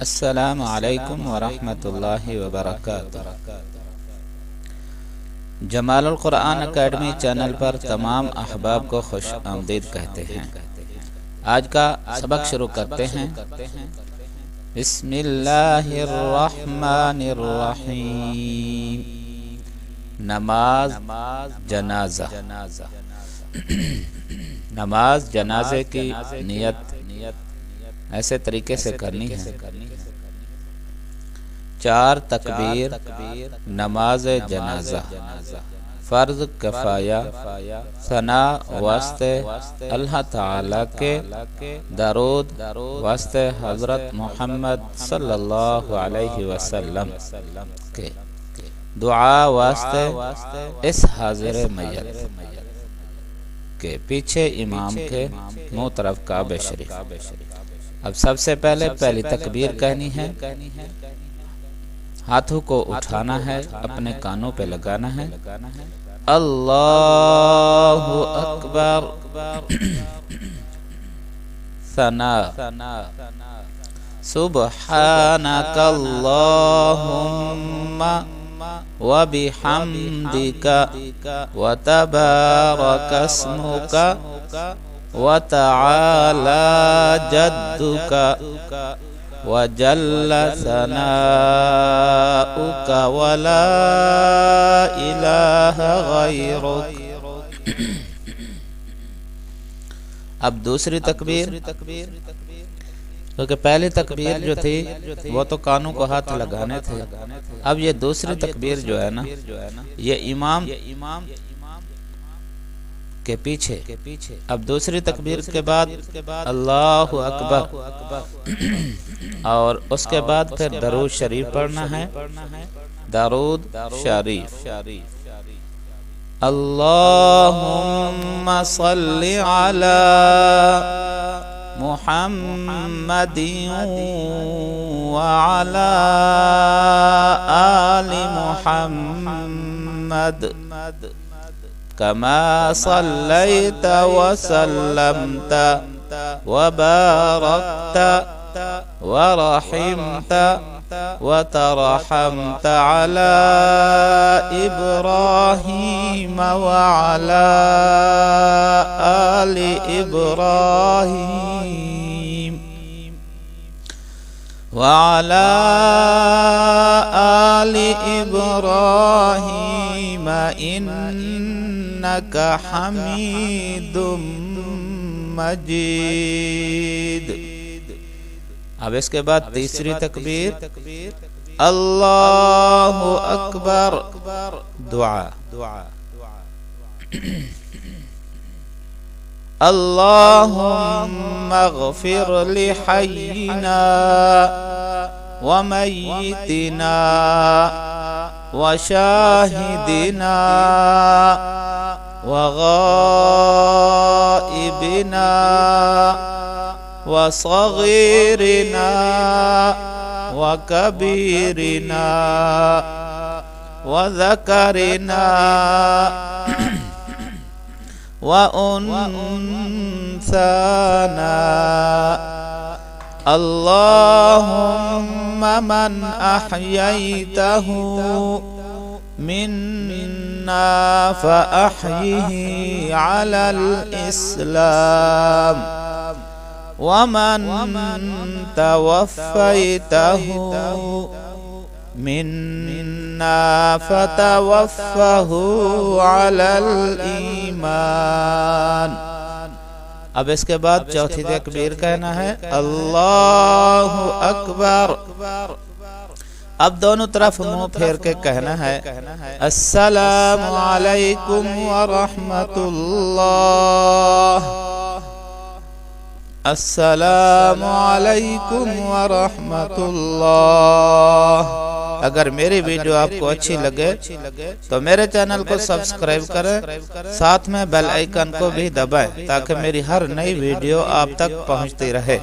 السلام علیکم ورحمۃ اللہ وبرکاتہ۔ جمال القرآن اکیڈمی چینل پر تمام احباب کو خوش آمدید کہتے ہیں۔ آج کا سبق شروع کرتے ہیں۔ بسم اللہ الرحمن الرحیم۔ نماز جنازہ۔ نماز جنازے کی نیت ایسے طریقے سے کرنی ہے۔ 4 تکبیر نماز جنازہ، فرض کفایہ، ثنا واسطے اللہ تعالی کے، درود واسطے حضرت محمد صلی اللہ علیہ وسلم کے، دعا واسطے اس حاضر میت کے، پیچھے امام کے، منہ طرف کعبہ شریف۔ اب سب سے پہلی تکبیر کہنی ہے، ہاتھوں کو اٹھانا ہے، اپنے کانوں پہ لگانا ہے۔ اللہ اکبر، ثنا، سبحانک اللہم وبحمدک وتبارک اسمک وتعالى جدك وجل ثناؤك ولا إله غيرك۔ اب دوسری تکبیر، کیونکہ پہلی تکبیر جو تھی وہ تو کانوں کو ہاتھ لگانے تھے، اب یہ دوسری تکبیر جو ہے نا، یہ امام کے پیچھے۔ اب دوسری تکبیر کے بعد اللہ اکبر، اور اس کے بعد پھر درود شریف پڑھنا ہے، درود شریف۔ اللہم صلی علی محمد وعلی آل محمد كما صليت وسلمت وباركت ورحمت وترحمت على إبراهيم وعلى آل إبراهيم وعلى آل إبراهيم إنك حمید مجید۔ اب اس کے بعد تیسری تکبیر، اللہ اکبر، دعا۔ اللہم اغفر لحینا ومیتنا وشاہدنا وغائبنا وصغيرنا وكبيرنا وذكرنا وأنثانا، اللهم من أحييته منا فأحيه على الإسلام، ومن توفيته منا فتوفه على الإيمان۔ اب اس کے بعد چوتھی تکبیر کہنا ہے، اللہ اکبر۔ اب دونوں طرف منہ پھیر کے کہنا ہے، السلام علیکم ورحمۃ اللہ، السلام علیکم ورحمۃ اللہ۔ اگر میری ویڈیو آپ کو اچھی لگے تو میرے چینل کو سبسکرائب کریں، ساتھ میں بیل آئیکن کو بھی دبائیں تاکہ میری ہر نئی ویڈیو آپ تک پہنچتی رہے۔